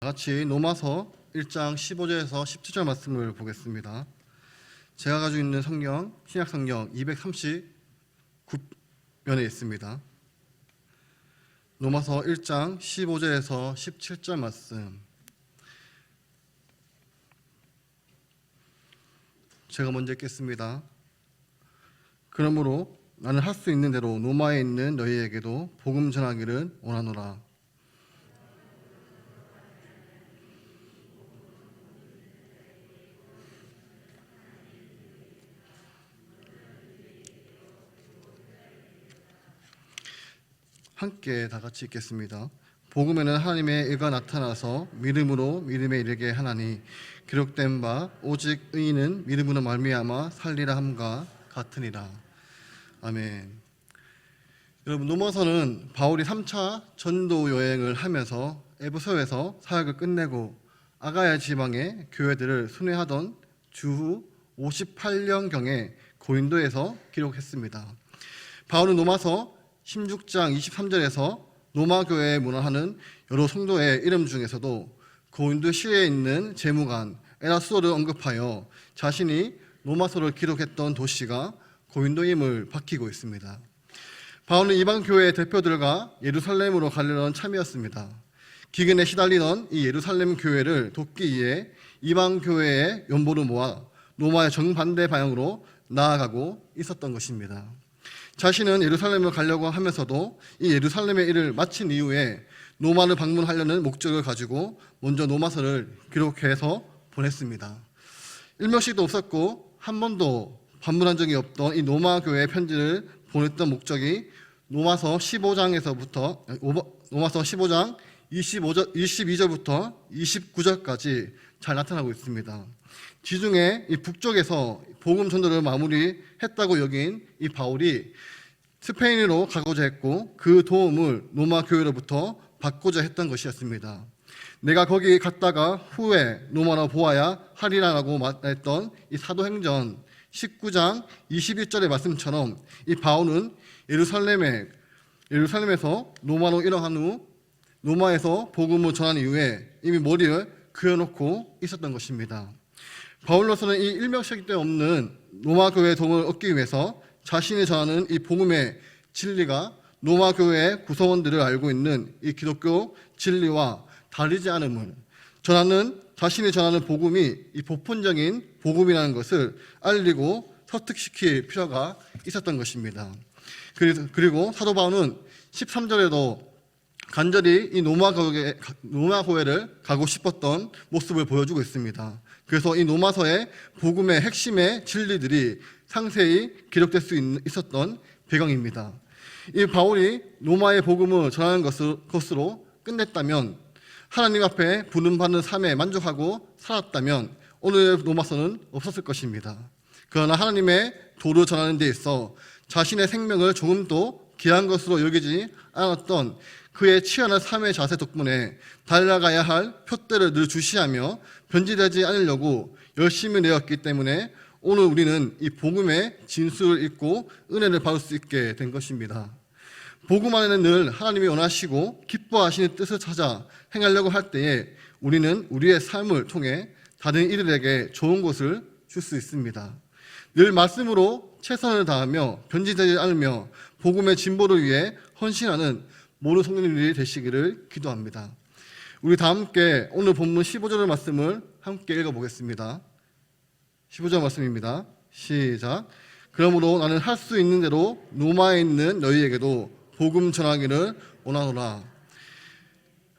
같이 로마서 1장 15절에서 17절 말씀을 보겠습니다. 제가 가지고 있는 성경, 신약성경 239면에 있습니다. 로마서 1장 15절에서 17절 말씀, 제가 먼저 읽겠습니다. 그러므로 나는 할 수 있는 대로 로마에 있는 너희에게도 복음 전하기를 원하노라. 함께 다 같이 읽겠습니다. 복음에는 하나님의 의가 나타나서 믿음으로 믿음에 이르게 하나니 기록된 바 오직 의인은 믿음으로 말미암아 살리라 함과 같으니라. 아멘. 여러분, 로마서는 바울이 3차 전도 여행을 하면서 에베소에서 사역을 끝내고 아가야 지방의 교회들을 순회하던 주후 58년경에 고린도에서 기록했습니다. 바울은 로마서 16장 23절에서 로마 교회에 문안하는 여러 성도의 이름 중에서도 고린도 시에 있는 재무관 에라스도를 언급하여 자신이 로마서를 기록했던 도시가 고린도임을 밝히고 있습니다. 바울은 이방 교회의 대표들과 예루살렘으로 가려던 참이었습니다. 기근에 시달리던 이 예루살렘 교회를 돕기 위해 이방 교회의 연보를 모아 로마의 정반대 방향으로 나아가고 있었던 것입니다. 자신은 예루살렘을 가려고 하면서도 이 예루살렘의 일을 마친 이후에 로마를 방문하려는 목적을 가지고 먼저 로마서를 기록해서 보냈습니다. 일명씩도 없었고 한 번도 방문한 적이 없던 이 로마 교회의 편지를 보냈던 목적이 로마서 15장 22절부터 29절까지 잘 나타나고 있습니다. 지중해 이 북쪽에서 복음 전도를 마무리했다고 여긴 이 바울이 스페인으로 가고자 했고 그 도움을 로마 교회로부터 받고자 했던 것이었습니다. 내가 거기 갔다가 후에 로마로 보아야 하리라라고 말했던 이 사도행전 19장 21절의 말씀처럼 이 바울은 예루살렘에서 로마로 이동한 후 로마에서 복음을 전한 이후에 이미 머리를 그어놓고 있었던 것입니다. 바울로서는 이 일명식도 없는 로마 교회의 도움을 얻기 위해서 자신이 전하는 이 복음의 진리가 로마 교회의 구성원들을 알고 있는 이 기독교 진리와 다르지 않음을 자신이 전하는 복음이 이 보편적인 복음이라는 것을 알리고 설득시킬 필요가 있었던 것입니다. 그리고 사도 바울은 13절에도 간절히 이 로마 교회를 가고 싶었던 모습을 보여주고 있습니다. 그래서 이 로마서의 복음의 핵심의 진리들이 상세히 기록될 수 있었던 배경입니다. 이 바울이 로마의 복음을 전하는 것으로 끝냈다면, 하나님 앞에 부름받는 삶에 만족하고 살았다면 오늘의 로마서는 없었을 것입니다. 그러나 하나님의 도를 전하는 데 있어 자신의 생명을 조금도 귀한 것으로 여기지 않았던 그의 치열한 삶의 자세 덕분에 달려가야 할 표대를 늘 주시하며 변질되지 않으려고 열심히 내었기 때문에 오늘 우리는 이 복음의 진수를 읽고 은혜를 받을 수 있게 된 것입니다. 복음 안에는 늘 하나님이 원하시고 기뻐하시는 뜻을 찾아 행하려고 할 때에 우리는 우리의 삶을 통해 다른 이들에게 좋은 것을 줄 수 있습니다. 늘 말씀으로 최선을 다하며 변질되지 않으며 복음의 진보를 위해 헌신하는 모든 성도님들이 되시기를 기도합니다. 우리 다 함께 오늘 본문 15절 말씀을 함께 읽어보겠습니다. 15절 말씀입니다. 시작. 그러므로 나는 할 수 있는 대로 로마에 있는 너희에게도 복음 전하기를 원하노라.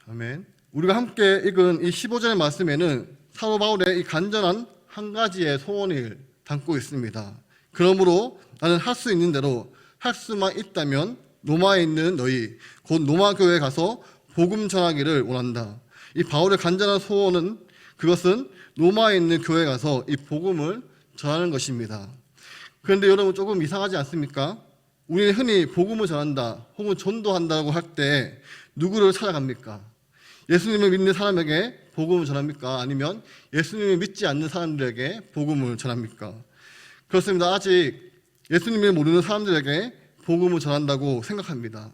아멘. 우리가 함께 읽은 이 15절의 말씀에는 사도 바울의 이 간절한 한 가지의 소원을 담고 있습니다. 그러므로 나는 할 수 있는 대로, 할 수만 있다면 로마에 있는 너희, 곧 로마 교회에 가서 복음 전하기를 원한다. 이 바울의 간절한 소원은, 그것은 로마에 있는 교회에 가서 이 복음을 전하는 것입니다. 그런데 여러분, 조금 이상하지 않습니까? 우리는 흔히 복음을 전한다 혹은 전도한다고 할 때 누구를 찾아갑니까? 예수님을 믿는 사람에게 복음을 전합니까? 아니면 예수님을 믿지 않는 사람들에게 복음을 전합니까? 그렇습니다. 아직 예수님을 모르는 사람들에게 복음을 전한다고 생각합니다.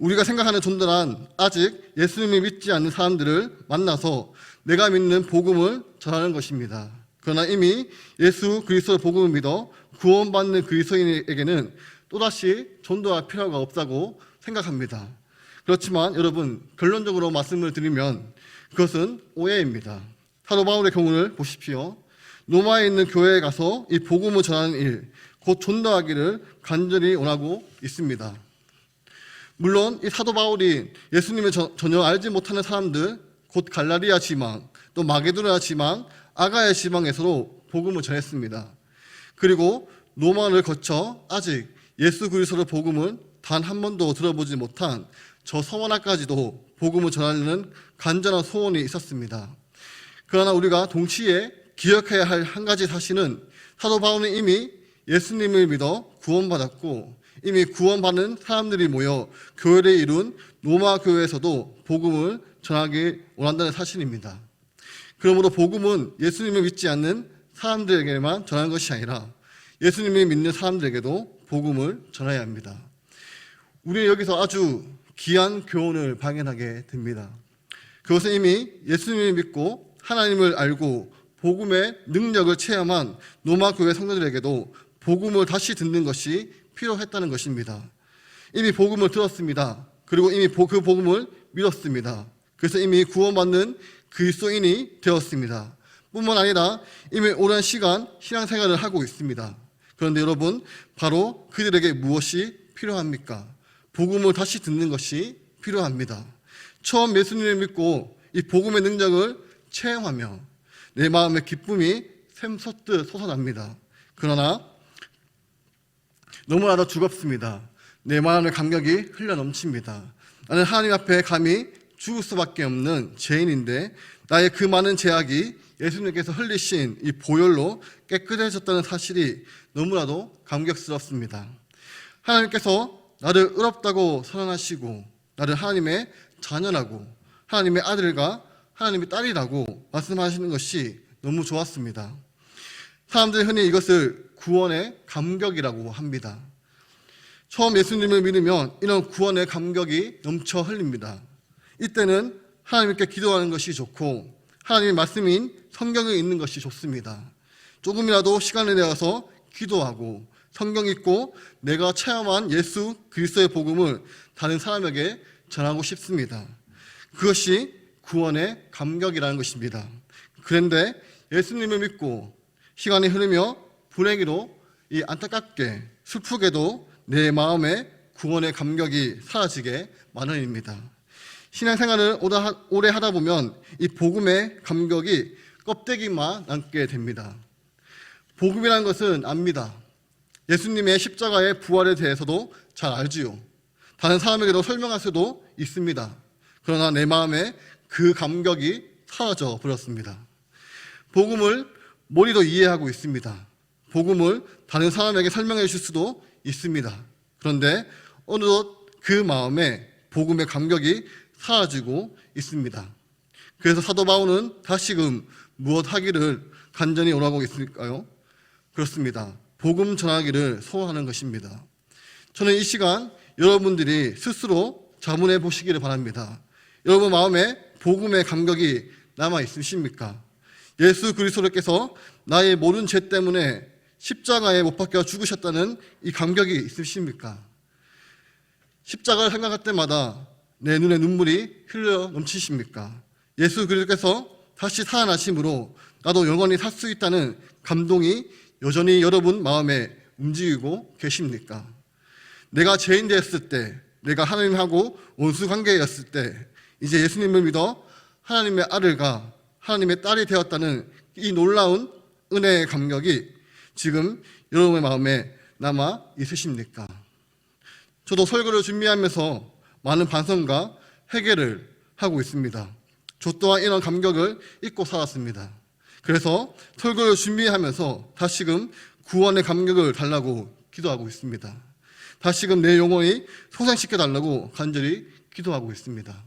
우리가 생각하는 존재란 아직 예수님을 믿지 않는 사람들을 만나서 내가 믿는 복음을 전하는 것입니다. 그러나 이미 예수 그리스도의 복음을 믿어 구원받는 그리스도인에게는 또다시 전도할 필요가 없다고 생각합니다. 그렇지만 여러분, 결론적으로 말씀을 드리면 그것은 오해입니다. 사도 바울의 경우를 보십시오. 로마에 있는 교회에 가서 이 복음을 전하는 일, 곧 전도하기를 간절히 원하고 있습니다. 물론 이 사도 바울이 예수님을 전혀 알지 못하는 사람들, 곧 갈라디아 지방, 또 마게도냐 지방, 아가야 지방에서도 복음을 전했습니다. 그리고 로마를 거쳐 아직 예수 그리스도의 복음을 단 한 번도 들어보지 못한 저 서머나까지도 복음을 전하려는 간절한 소원이 있었습니다. 그러나 우리가 동시에 기억해야 할 한 가지 사실은 사도 바울은 이미 예수님을 믿어 구원받았고 이미 구원받은 사람들이 모여 교회를 이룬 로마 교회에서도 복음을 전하기 원한다는 사실입니다. 그러므로 복음은 예수님을 믿지 않는 사람들에게만 전하는 것이 아니라 예수님을 믿는 사람들에게도 복음을 전해야 합니다. 우리는 여기서 아주 귀한 교훈을 발견하게 됩니다. 그것은 이미 예수님을 믿고 하나님을 알고 복음의 능력을 체험한 로마 교회 성도들에게도 복음을 다시 듣는 것이 필요했다는 것입니다. 이미 복음을 들었습니다. 그리고 이미 그 복음을 믿었습니다. 그래서 이미 구원받는 그리스도인이 되었습니다. 뿐만 아니라 이미 오랜 시간 신앙생활을 하고 있습니다. 그런데 여러분, 바로 그들에게 무엇이 필요합니까? 복음을 다시 듣는 것이 필요합니다. 처음 예수님을 믿고 이 복음의 능력을 체험하며 내 마음의 기쁨이 샘솟듯 솟아납니다. 그러나 너무나도 죽었습니다. 내 마음의 감격이 흘러넘칩니다. 나는 하나님 앞에 감히 죽을 수밖에 없는 죄인인데 나의 그 많은 죄악이 예수님께서 흘리신 이 보혈로 깨끗해졌다는 사실이 너무나도 감격스럽습니다. 하나님께서 나를 의롭다고 선언하시고 나를 하나님의 자녀라고 하나님의 아들과 하나님의 딸이라고 말씀하시는 것이 너무 좋았습니다. 사람들이 흔히 이것을 구원의 감격이라고 합니다. 처음 예수님을 믿으면 이런 구원의 감격이 넘쳐 흘립니다. 이때는 하나님께 기도하는 것이 좋고 하나님의 말씀인 성경을 읽는 것이 좋습니다. 조금이라도 시간을 내어서 기도하고 성경 읽고 내가 체험한 예수 그리스도의 복음을 다른 사람에게 전하고 싶습니다. 그것이 구원의 감격이라는 것입니다. 그런데 예수님을 믿고 시간이 흐르며 불행히도 이 안타깝게 슬프게도 내 마음에 구원의 감격이 사라지게 마련입니다. 신앙생활을 오래 하다 보면 이 복음의 감격이 껍데기만 남게 됩니다. 복음이라는 것은 압니다. 예수님의 십자가의 부활에 대해서도 잘 알지요. 다른 사람에게도 설명할 수도 있습니다. 그러나 내 마음에 그 감격이 사라져 버렸습니다. 복음을 머리로 이해하고 있습니다. 복음을 다른 사람에게 설명해 줄 수도 있습니다. 그런데 어느덧 그 마음에 복음의 감격이 사라지고 있습니다. 그래서 사도 바울은 다시금 무엇 하기를 간절히 원하고 있을까요? 그렇습니다. 복음 전하기를 소원하는 것입니다. 저는 이 시간 여러분들이 스스로 자문해 보시기를 바랍니다. 여러분 마음에 복음의 감격이 남아 있으십니까? 예수 그리스도께서 나의 모든 죄 때문에 십자가에 못 박혀 죽으셨다는 이 감격이 있으십니까? 십자가를 생각할 때마다 내 눈에 눈물이 흘러 넘치십니까? 예수 그리스도께서 다시 살아나심으로 나도 영원히 살 수 있다는 감동이 여전히 여러분 마음에 움직이고 계십니까? 내가 죄인 되었을 때, 내가 하나님하고 원수 관계였을 때 이제 예수님을 믿어 하나님의 아들과 하나님의 딸이 되었다는 이 놀라운 은혜의 감격이 지금 여러분의 마음에 남아 있으십니까? 저도 설교를 준비하면서 많은 반성과 회개를 하고 있습니다. 저 또한 이런 감격을 잊고 살았습니다. 그래서 설교를 준비하면서 다시금 구원의 감격을 달라고 기도하고 있습니다. 다시금 내 영혼이 소생시켜 달라고 간절히 기도하고 있습니다.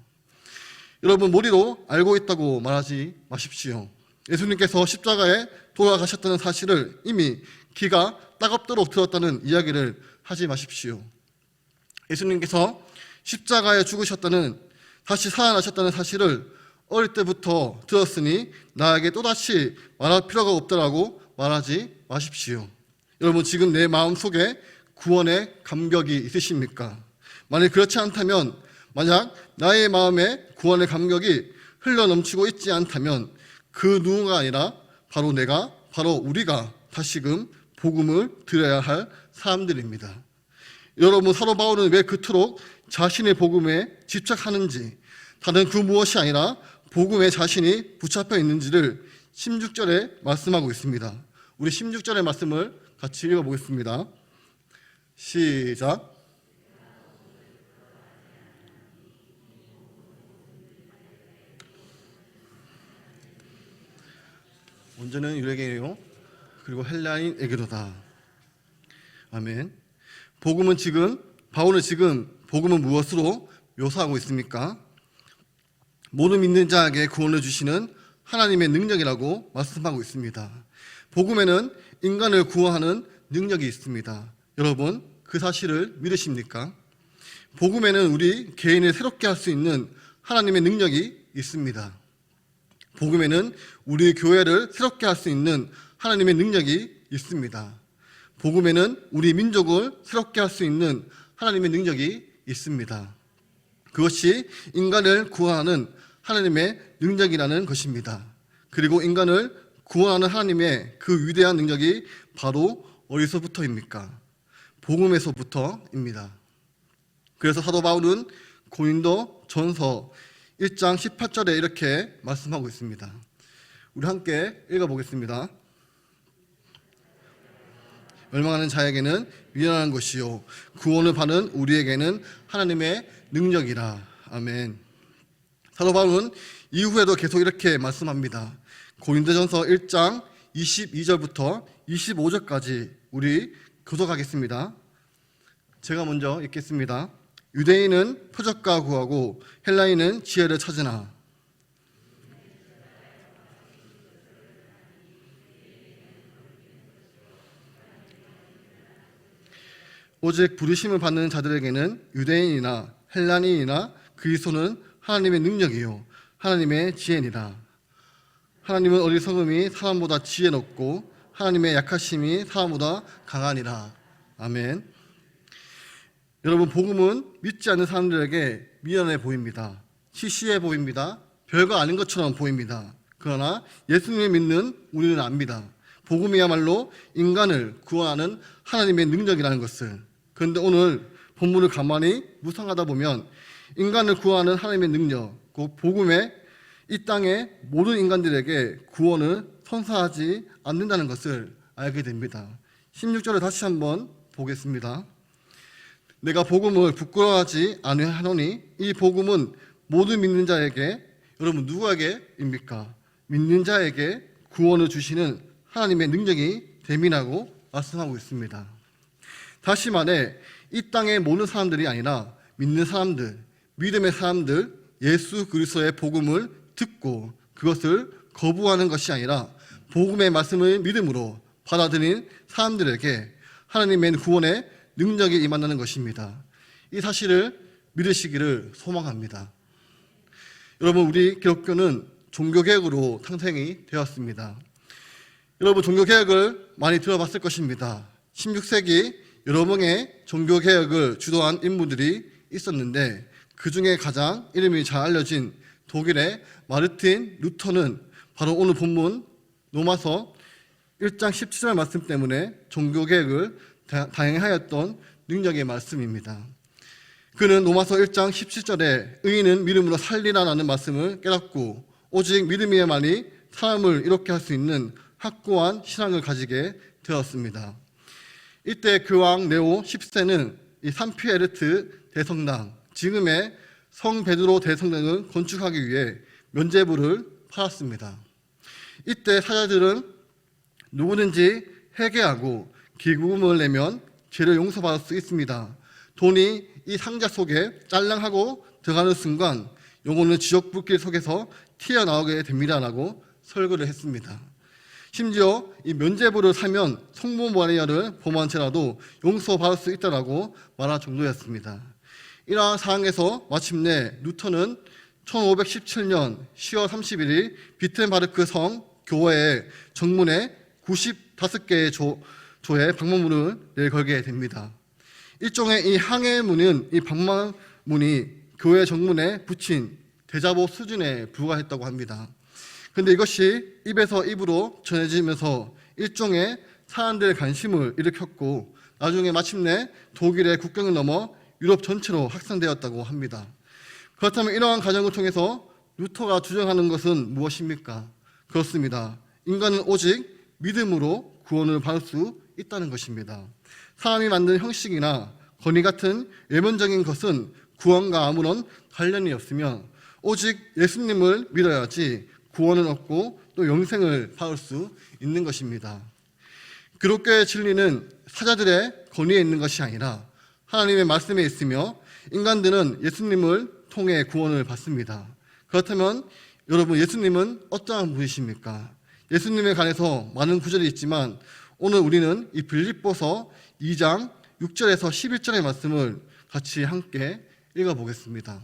여러분 머리로 알고 있다고 말하지 마십시오. 예수님께서 십자가에 돌아가셨다는 사실을 이미 귀가 따갑도록 들었다는 이야기를 하지 마십시오. 예수님께서 십자가에 죽으셨다는, 다시 살아나셨다는 사실을 어릴 때부터 들었으니 나에게 또다시 말할 필요가 없다라고 말하지 마십시오. 여러분, 지금 내 마음속에 구원의 감격이 있으십니까? 만약 그렇지 않다면, 만약 나의 마음에 구원의 감격이 흘러넘치고 있지 않다면 그 누군가 아니라 바로 내가, 바로 우리가 다시금 복음을 들어야 할 사람들입니다. 여러분, 사도 바울은 왜 그토록 자신의 복음에 집착하는지, 다른 그 무엇이 아니라 복음에 자신이 붙잡혀 있는지를 16절에 말씀하고 있습니다. 우리 16절의 말씀을 같이 읽어보겠습니다. 시작. 먼저는 유대인에게요, 그리고 헬라인에게로다. 아멘. 바울은 지금 복음은 무엇으로 묘사하고 있습니까? 모든 믿는 자에게 구원을 주시는 하나님의 능력이라고 말씀하고 있습니다. 복음에는 인간을 구원하는 능력이 있습니다. 여러분, 그 사실을 믿으십니까? 복음에는 우리 개인을 새롭게 할 수 있는 하나님의 능력이 있습니다. 복음에는 우리 교회를 새롭게 할 수 있는 하나님의 능력이 있습니다. 복음에는 우리 민족을 새롭게 할 수 있는 하나님의 능력이 있습니다. 그것이 인간을 구원하는 하나님의 능력이라는 것입니다. 그리고 인간을 구원하는 하나님의 그 위대한 능력이 바로 어디서부터입니까? 복음에서부터입니다. 그래서 사도 바울은 고린도 전서 1장 18절에 이렇게 말씀하고 있습니다. 우리 함께 읽어보겠습니다. 멸망하는 자에게는 미련한 것이요 구원을 받는 우리에게는 하나님의 능력이라. 아멘. 사도 바울은 이후에도 계속 이렇게 말씀합니다. 고린도전서 1장 22절부터 25절까지 우리 교독하겠습니다. 제가 먼저 읽겠습니다. 유대인은 표적과 구하고 헬라인은 지혜를 찾으나 오직 부르심을 받는 자들에게는 유대인이나 헬라인이나 그리스도는 하나님의 능력이요 하나님의 지혜니라. 하나님은 어리석음이 사람보다 지혜롭고 하나님의 약하심이 사람보다 강하니라. 아멘. 여러분, 복음은 믿지 않는 사람들에게 미련해 보입니다. 시시해 보입니다. 별거 아닌 것처럼 보입니다. 그러나 예수님을 믿는 우리는 압니다. 복음이야말로 인간을 구원하는 하나님의 능력이라는 것을. 그런데 오늘 본문을 가만히 묵상하다 보면 인간을 구원하는 하나님의 능력, 그 복음에 이 땅의 모든 인간들에게 구원을 선사하지 않는다는 것을 알게 됩니다. 16절을 다시 한번 보겠습니다. 내가 복음을 부끄러워하지 아니하노니 이 복음은 모든 믿는 자에게, 여러분 누구에게입니까? 믿는 자에게 구원을 주시는 하나님의 능력이 됨이라고 말씀하고 있습니다. 다시 말해 이 땅의 모든 사람들이 아니라 믿는 사람들, 믿음의 사람들, 예수 그리스도의 복음을 듣고 그것을 거부하는 것이 아니라 복음의 말씀을 믿음으로 받아들인 사람들에게 하나님의 구원의 능력이 임한다는 것입니다. 이 사실을 믿으시기를 소망합니다. 여러분, 우리 기독교는 종교개혁으로 탄생이 되었습니다. 여러분, 종교개혁을 많이 들어봤을 것입니다. 16세기 여러 명의 종교개혁을 주도한 인물들이 있었는데 그 중에 가장 이름이 잘 알려진 독일의 마르틴 루터는 바로 오늘 본문 로마서 1장 17절 말씀 때문에 종교개혁을 다행하였던 능력의 말씀입니다. 그는 로마서 1장 17절에 의인은 믿음으로 살리라라는 말씀을 깨닫고 오직 믿음이야만이 사람을 이롭게 할 수 있는 확고한 신앙을 가지게 되었습니다. 이때 그 왕 네오 10세는 이 산피에르트 대성당, 지금의 성 베드로 대성당을 건축하기 위해 면죄부를 팔았습니다. 이때 사자들은 누구든지 회개하고 기금을 내면 죄를 용서받을 수 있습니다. 돈이 이 상자 속에 짤랑하고 들어가는 순간 영혼은 지옥 불길 속에서 튀어나오게 됩니다라고 설교를 했습니다. 심지어 이 면죄부를 사면 성모 마리아를 범한 죄라도 용서받을 수 있다라고 말할 정도였습니다. 이러한 상황에서 마침내 루터는 1517년 10월 31일 비텐바르크 성 교회의 정문에 95개의 조의 방문문을 걸게 됩니다. 일종의 이 항해문은, 이 방문문이 교회 정문에 붙인 대자보 수준에 불과했다고 합니다. 그런데 이것이 입에서 입으로 전해지면서 일종의 사람들의 관심을 일으켰고, 나중에 마침내 독일의 국경을 넘어 유럽 전체로 확산되었다고 합니다. 그렇다면 이러한 과정을 통해서 루터가 주장하는 것은 무엇입니까? 그렇습니다. 인간은 오직 믿음으로 구원을 받을 수 있다는 것입니다. 사람이 만든 형식이나 권위 같은 외면적인 것은 구원과 아무런 관련이 없으며 오직 예수님을 믿어야지 구원을 얻고 또 영생을 받을 수 있는 것입니다. 기독교의 진리는 사자들의 권위에 있는 것이 아니라 하나님의 말씀에 있으며, 인간들은 예수님을 통해 구원을 받습니다. 그렇다면 여러분, 예수님은 어떠한 분이십니까? 예수님에 관해서 많은 구절이 있지만 오늘 우리는 이 빌립보서 2장 6절에서 11절의 말씀을 같이 함께 읽어보겠습니다.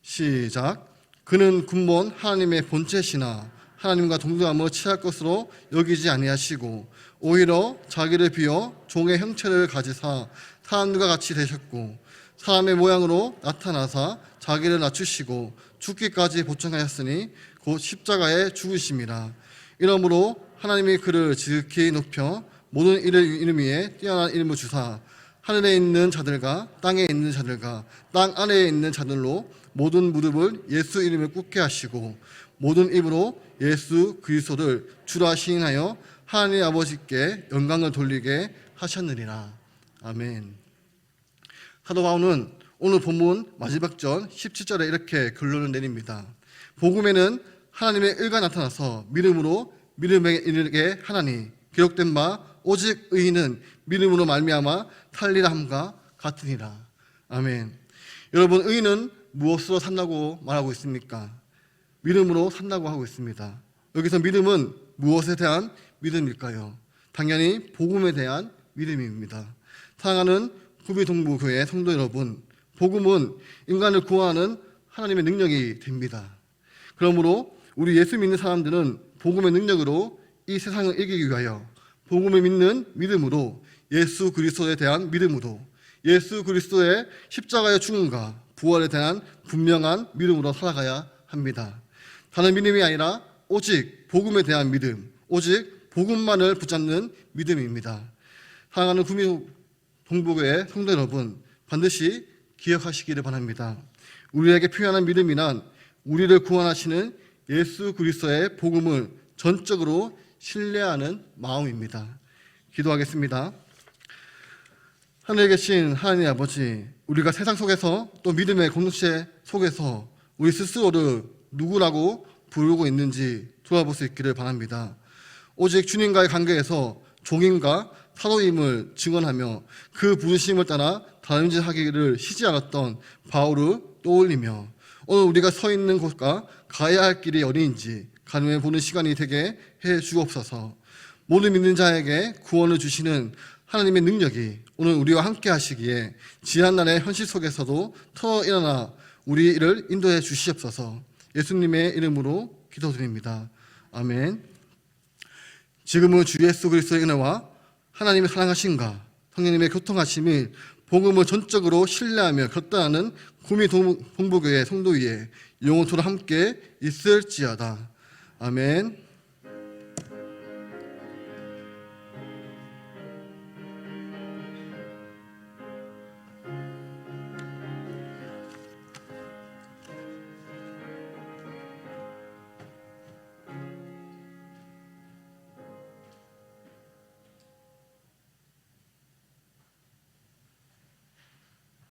시작. 그는 근본 하나님의 본체시나 하나님과 동등함을 취할 것으로 여기지 아니하시고 오히려 자기를 비어 종의 형체를 가지사 사람들과 같이 되셨고 사람의 모양으로 나타나사 자기를 낮추시고 죽기까지 보충하였으니 곧 십자가에 죽으심이라. 이러므로 하나님이 그를 지극히 높여 모든 이름 위에 뛰어난 이름을 주사 하늘에 있는 자들과 땅에 있는 자들과 땅 아래에 있는 자들로 모든 무릎을 예수 이름을 꿇게 하시고 모든 입으로 예수 그리스도를 주라 시인하여 하나님 아버지께 영광을 돌리게 하셨느니라. 아멘. 사도 바울은 오늘 본문 마지막 절 17절에 이렇게 결론을 내립니다. 복음에는 하나님의 의가 나타나서 믿음으로 믿음에 이르게 하나니 기록된 바 오직 의인은 믿음으로 말미암아 살리라 함과 같으니라. 아멘. 여러분, 의인은 무엇으로 산다고 말하고 있습니까? 믿음으로 산다고 하고 있습니다. 여기서 믿음은 무엇에 대한 믿음일까요? 당연히 복음에 대한 믿음입니다. 사랑하는 구미동부교회 성도 여러분, 복음은 인간을 구원하는 하나님의 능력이 됩니다. 그러므로 우리 예수 믿는 사람들은 복음의 능력으로 이 세상을 이기기 위하여 복음을 믿는 믿음으로, 예수 그리스도에 대한 믿음으로, 예수 그리스도의 십자가의 죽음과 부활에 대한 분명한 믿음으로 살아가야 합니다. 다른 믿음이 아니라 오직 복음에 대한 믿음, 오직 복음만을 붙잡는 믿음입니다. 사랑하는 구미동부교회 성도 여러분, 반드시 기억하시기를 바랍니다. 우리에게 필요한 믿음이란 우리를 구원하시는 예수 그리스도의 복음을 전적으로 신뢰하는 마음입니다. 기도하겠습니다. 하늘에 계신 하나님 아버지, 우리가 세상 속에서 또 믿음의 공동체 속에서 우리 스스로를 누구라고 부르고 있는지 돌아볼 수 있기를 바랍니다. 오직 주님과의 관계에서 종임과 사도임을 증언하며 그 부르심을 따라 다른 짓 하기를 쉬지 않았던 바울을 떠올리며 오늘 우리가 서 있는 곳과 가야 할 길이 어디인지 가늠해 보는 시간이 되게 해 주옵소서. 모든 믿는 자에게 구원을 주시는 하나님의 능력이 오늘 우리와 함께 하시기에 지난날의 현실 속에서도 터져 일어나 우리를 인도해 주시옵소서. 예수님의 이름으로 기도드립니다. 아멘. 지금은 주 예수 그리스도의 은혜와 하나님의 사랑하심과 성령님의 교통하심이 복음을 전적으로 신뢰하며 결단하는 구미동부교회 성도 위에 영원토록 함께 있을지어다. 아멘.